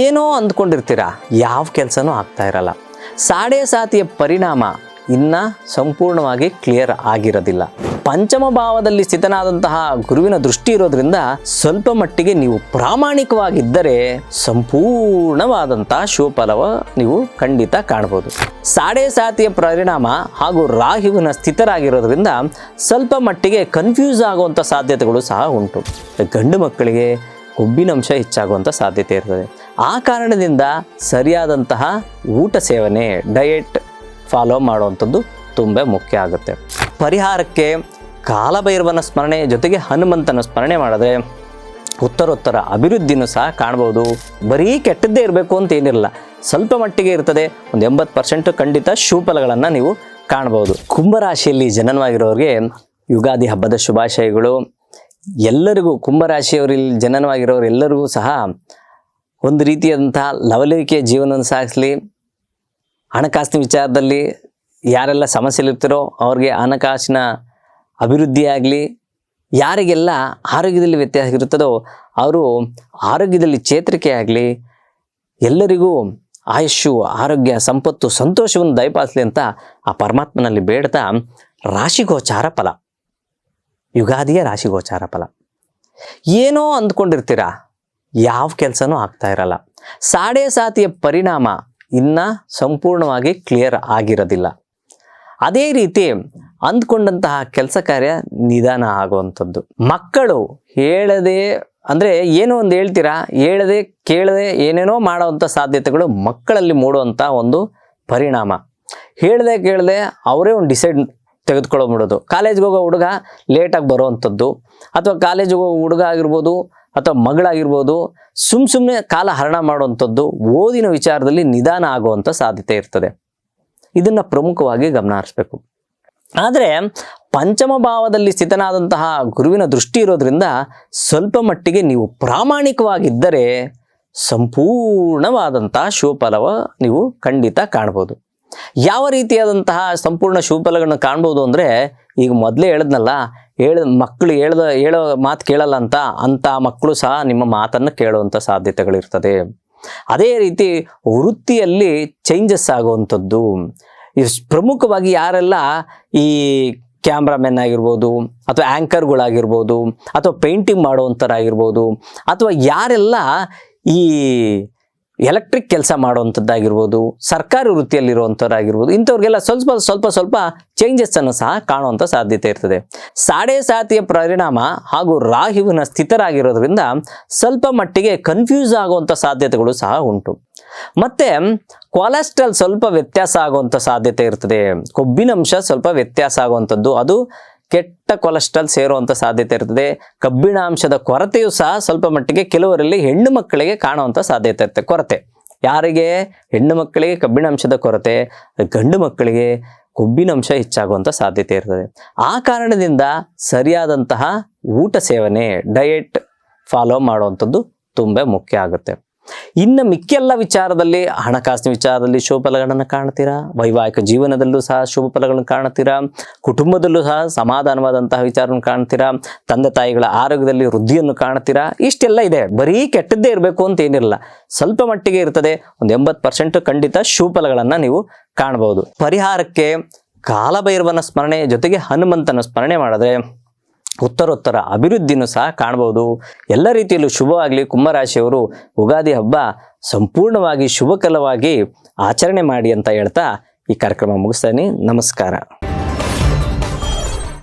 ಏನೋ ಅಂದ್ಕೊಂಡಿರ್ತೀರಾ, ಯಾವ ಕೆಲಸನೂ ಆಗ್ತಾ ಇರಲ್ಲ. ಸಾಡೆ ಸಾತಿಯ ಪರಿಣಾಮ ಇನ್ನು ಸಂಪೂರ್ಣವಾಗಿ ಕ್ಲಿಯರ್ ಆಗಿರೋದಿಲ್ಲ. ಪಂಚಮ ಭಾವದಲ್ಲಿ ಸ್ಥಿತನಾದಂತಹ ಗುರುವಿನ ದೃಷ್ಟಿ ಇರೋದ್ರಿಂದ ಸ್ವಲ್ಪ ಮಟ್ಟಿಗೆ ನೀವು ಪ್ರಾಮಾಣಿಕವಾಗಿದ್ದರೆ ಸಂಪೂರ್ಣವಾದಂತಹ ಶುಭಫಲವ ನೀವು ಖಂಡಿತ ಕಾಣ್ಬೋದು. ಸಾಡೆ ಸಾತಿಯ ಪರಿಣಾಮ ಹಾಗೂ ರಾಹುವಿನ ಸ್ಥಿತರಾಗಿರೋದ್ರಿಂದ ಸ್ವಲ್ಪ ಮಟ್ಟಿಗೆ ಕನ್ಫ್ಯೂಸ್ ಆಗುವಂಥ ಸಾಧ್ಯತೆಗಳು ಸಹ ಉಂಟು. ಗಂಡು ಮಕ್ಕಳಿಗೆ ಕೊಬ್ಬಿನಂಶ ಹೆಚ್ಚಾಗುವಂಥ ಸಾಧ್ಯತೆ ಇರ್ತದೆ. ಆ ಕಾರಣದಿಂದ ಸರಿಯಾದಂತಹ ಊಟ ಸೇವನೆ, ಡಯಟ್ ಫಾಲೋ ಮಾಡುವಂಥದ್ದು ತುಂಬ ಮುಖ್ಯ ಆಗುತ್ತೆ. ಪರಿಹಾರಕ್ಕೆ ಕಾಲಭೈರವನ ಸ್ಮರಣೆ ಜೊತೆಗೆ ಹನುಮಂತನ ಸ್ಮರಣೆ ಮಾಡಿದ್ರೆ ಉತ್ತರೋತ್ತರ ಅಭಿವೃದ್ಧಿನೂ ಸಹ ಕಾಣ್ಬೋದು. ಬರೀ ಕೆಟ್ಟದ್ದೇ ಇರಬೇಕು ಅಂತ ಏನಿರಲ್ಲ, ಸ್ವಲ್ಪ ಮಟ್ಟಿಗೆ ಇರ್ತದೆ. ಒಂದು 80% ಖಂಡಿತ ಶುಭಫಲಗಳನ್ನು ನೀವು ಕಾಣ್ಬೋದು. ಕುಂಭರಾಶಿಯಲ್ಲಿ ಜನನವಾಗಿರೋರಿಗೆ ಯುಗಾದಿ ಹಬ್ಬದ ಶುಭಾಶಯಗಳು. ಎಲ್ಲರಿಗೂ ಕುಂಭರಾಶಿಯವರಲ್ಲಿ ಜನನವಾಗಿರೋರು ಎಲ್ಲರಿಗೂ ಸಹ ಒಂದು ರೀತಿಯಾದಂತಹ ಲವಲವಿಕೆಯ ಜೀವನವನ್ನು ಸಾಗಿಸಲಿ. ಹಣಕಾಸಿನ ವಿಚಾರದಲ್ಲಿ ಯಾರೆಲ್ಲ ಸಮಸ್ಯೆಲಿರ್ತಾರೋ ಅವ್ರಿಗೆ ಹಣಕಾಸಿನ ಅಭಿವೃದ್ಧಿಯಾಗಲಿ. ಯಾರಿಗೆಲ್ಲ ಆರೋಗ್ಯದಲ್ಲಿ ವ್ಯತ್ಯಾಸ ಇರುತ್ತದೋ ಅವರು ಆರೋಗ್ಯದಲ್ಲಿ ಚೇತರಿಕೆ ಆಗಲಿ. ಎಲ್ಲರಿಗೂ ಆಯುಷ್ಯು, ಆರೋಗ್ಯ, ಸಂಪತ್ತು, ಸಂತೋಷವನ್ನು ದಯಪಾಲಿಸಲಿ ಅಂತ ಆ ಪರಮಾತ್ಮನಲ್ಲಿ ಬೇಡ್ತಾ ರಾಶಿಗೋಚಾರ ಫಲ, ಯುಗಾದಿಯ ರಾಶಿಗೋಚಾರ ಫಲ. ಏನೋ ಅಂದ್ಕೊಂಡಿರ್ತೀರಾ, ಯಾವ ಕೆಲಸನೂ ಆಗ್ತಾ ಇರಲ್ಲ. ಸಾಡೆ ಸಾತಿಯ ಪರಿಣಾಮ ಇನ್ನು ಸಂಪೂರ್ಣವಾಗಿ ಕ್ಲಿಯರ್ ಆಗಿರೋದಿಲ್ಲ. ಅದೇ ರೀತಿ ಅಂದ್ಕೊಂಡಂತಹ ಕೆಲಸ ಕಾರ್ಯ ನಿಧಾನ ಆಗುವಂಥದ್ದು. ಮಕ್ಕಳು ಹೇಳದೆ ಅಂದರೆ ಏನೋ ಒಂದು ಹೇಳ್ತೀರಾ, ಹೇಳದೆ ಕೇಳದೆ ಏನೇನೋ ಮಾಡೋವಂಥ ಸಾಧ್ಯತೆಗಳು ಮಕ್ಕಳಲ್ಲಿ ಮೂಡುವಂಥ ಒಂದು ಪರಿಣಾಮ. ಹೇಳದೆ ಕೇಳದೆ ಅವರೇ ಒಂದು ಡಿಸೈಡ್ ತೆಗೆದುಕೊಳ್ಳೋಬಿಡೋದು. ಕಾಲೇಜ್ಗೆ ಹೋಗೋ ಹುಡುಗ ಲೇಟಾಗಿ ಬರೋವಂಥದ್ದು, ಅಥವಾ ಕಾಲೇಜಿಗೆ ಹೋಗೋ ಹುಡುಗ ಆಗಿರ್ಬೋದು ಅಥವಾ ಮಗಳಾಗಿರ್ಬೋದು ಸುಮ್ಮನೆ ಕಾಲ ಹರಣ ಮಾಡುವಂಥದ್ದು, ಓದಿನ ವಿಚಾರದಲ್ಲಿ ನಿಧಾನ ಆಗುವಂಥ ಸಾಧ್ಯತೆ ಇರ್ತದೆ. ಇದನ್ನು ಪ್ರಮುಖವಾಗಿ ಗಮನ ಹರಿಸಬೇಕು. ಆದರೆ ಪಂಚಮ ಭಾವದಲ್ಲಿ ಸ್ಥಿತನಾದಂತಹ ಗುರುವಿನ ದೃಷ್ಟಿ ಇರೋದ್ರಿಂದ ಸ್ವಲ್ಪ ಮಟ್ಟಿಗೆ ನೀವು ಪ್ರಾಮಾಣಿಕವಾಗಿದ್ದರೆ ಸಂಪೂರ್ಣವಾದಂತಹ ಶುಭಫಲವ ನೀವು ಖಂಡಿತ ಕಾಣ್ಬೋದು. ಯಾವ ರೀತಿಯಾದಂತಹ ಸಂಪೂರ್ಣ ಶುಭಫಲಗಳನ್ನು ಕಾಣ್ಬೋದು ಅಂದರೆ, ಈಗ ಮೊದಲೇ ಹೇಳಿದ್ನಲ್ಲ, ಮಕ್ಕಳು ಹೇಳೋ ಮಾತು ಕೇಳಲ್ಲ ಅಂತ ಮಕ್ಕಳು ಸಹ ನಿಮ್ಮ ಮಾತನ್ನು ಕೇಳುವಂಥ ಸಾಧ್ಯತೆಗಳಿರ್ತದೆ. ಅದೇ ರೀತಿ ವೃತ್ತಿಯಲ್ಲಿ ಚೇಂಜಸ್ ಆಗುವಂಥದ್ದು. ಪ್ರಮುಖವಾಗಿ ಯಾರೆಲ್ಲ ಈ ಕ್ಯಾಮ್ರಾಮೆನ್ ಆಗಿರ್ಬೋದು, ಅಥವಾ ಆ್ಯಂಕರ್ಗಳಾಗಿರ್ಬೋದು, ಅಥವಾ ಪೇಂಟಿಂಗ್ ಮಾಡುವಂಥರಾಗಿರ್ಬೋದು, ಅಥವಾ ಯಾರೆಲ್ಲ ಈ ಎಲೆಕ್ಟ್ರಿಕ್ ಕೆಲಸ ಮಾಡುವಂಥದ್ದಾಗಿರ್ಬೋದು, ಸರ್ಕಾರಿ ವೃತ್ತಿಯಲ್ಲಿರುವಂಥವ್ರಾಗಿರ್ಬೋದು, ಇಂಥವ್ರಿಗೆಲ್ಲ ಸ್ವಲ್ಪ ಚೇಂಜಸ್ಸನ್ನು ಸಹ ಕಾಣುವಂಥ ಸಾಧ್ಯತೆ ಇರ್ತದೆ. ಸಾಡೆ ಸಾತಿಯ ಪರಿಣಾಮ ಹಾಗೂ ರಾಹುವಿನ ಸ್ಥಿತರಾಗಿರೋದ್ರಿಂದ ಸ್ವಲ್ಪ ಮಟ್ಟಿಗೆ ಕನ್ಫ್ಯೂಸ್ ಆಗುವಂಥ ಸಾಧ್ಯತೆಗಳು ಸಹ ಉಂಟು. ಮತ್ತು ಕೊಲೆಸ್ಟ್ರಾಲ್ ಸ್ವಲ್ಪ ವ್ಯತ್ಯಾಸ ಆಗುವಂಥ ಸಾಧ್ಯತೆ ಇರ್ತದೆ. ಕೊಬ್ಬಿನಂಶ ಸ್ವಲ್ಪ ವ್ಯತ್ಯಾಸ ಆಗುವಂಥದ್ದು, ಅದು ಕೆಟ್ಟ ಕೊಲೆಸ್ಟ್ರಾಲ್ ಸೇರುವಂಥ ಸಾಧ್ಯತೆ ಇರ್ತದೆ. ಕಬ್ಬಿಣಾಂಶದ ಕೊರತೆಯೂ ಸಹ ಸ್ವಲ್ಪ ಮಟ್ಟಿಗೆ ಕೆಲವರಲ್ಲಿ ಹೆಣ್ಣು ಮಕ್ಕಳಿಗೆ ಕಾಣುವಂಥ ಸಾಧ್ಯತೆ ಇರುತ್ತೆ. ಕೊರತೆ ಯಾರಿಗೆ? ಹೆಣ್ಣು ಮಕ್ಕಳಿಗೆ ಕಬ್ಬಿಣಾಂಶದ ಕೊರತೆ, ಗಂಡು ಮಕ್ಕಳಿಗೆ ಕೊಬ್ಬಿನಂಶ ಹೆಚ್ಚಾಗುವಂಥ ಸಾಧ್ಯತೆ ಇರ್ತದೆ. ಆ ಕಾರಣದಿಂದ ಸರಿಯಾದಂತಹ ಊಟ ಸೇವನೆ, ಡಯಟ್ ಫಾಲೋ ಮಾಡುವಂಥದ್ದು ತುಂಬ ಮುಖ್ಯ ಆಗುತ್ತೆ. ಇನ್ನು ಮಿಕ್ಕೆಲ್ಲ ವಿಚಾರದಲ್ಲಿ, ಹಣಕಾಸಿನ ವಿಚಾರದಲ್ಲಿ ಶುಭಫಲಗಳನ್ನು ಕಾಣ್ತೀರಾ, ವೈವಾಹಿಕ ಜೀವನದಲ್ಲೂ ಸಹ ಶುಭಫಲಗಳನ್ನು ಕಾಣ್ತೀರಾ, ಕುಟುಂಬದಲ್ಲೂ ಸಹ ಸಮಾಧಾನವಾದಂತಹ ವಿಚಾರವನ್ನು ಕಾಣ್ತೀರಾ, ತಂದೆ ತಾಯಿಗಳ ಆರೋಗ್ಯದಲ್ಲಿ ವೃದ್ಧಿಯನ್ನು ಕಾಣ್ತೀರಾ. ಇಷ್ಟೆಲ್ಲ ಇದೆ. ಬರೀ ಕೆಟ್ಟದ್ದೇ ಇರಬೇಕು ಅಂತ ಏನಿರಲ್ಲ, ಸ್ವಲ್ಪ ಮಟ್ಟಿಗೆ ಇರ್ತದೆ. ಒಂದು 80% ಖಂಡಿತ ಶುಭಫಲಗಳನ್ನು ನೀವು ಕಾಣ್ಬೋದು. ಪರಿಹಾರಕ್ಕೆ ಕಾಲಭೈರವನ ಸ್ಮರಣೆ ಜೊತೆಗೆ ಹನುಮಂತನ ಸ್ಮರಣೆ ಮಾಡಿದ್ರೆ ಉತ್ತರೋತ್ತರ ಅಭಿವೃದ್ಧಿನೂ ಸಹ ಕಾಣ್ಬೋದು. ಎಲ್ಲ ರೀತಿಯಲ್ಲೂ ಶುಭವಾಗಲಿ. ಕುಂಭರಾಶಿಯವರು ಯುಗಾದಿ ಹಬ್ಬ ಸಂಪೂರ್ಣವಾಗಿ ಶುಭಕರವಾಗಿ ಆಚರಣೆ ಮಾಡಿ ಅಂತ ಹೇಳ್ತಾ ಈ ಕಾರ್ಯಕ್ರಮ ಮುಗಿಸ್ತೀನಿ. ನಮಸ್ಕಾರ.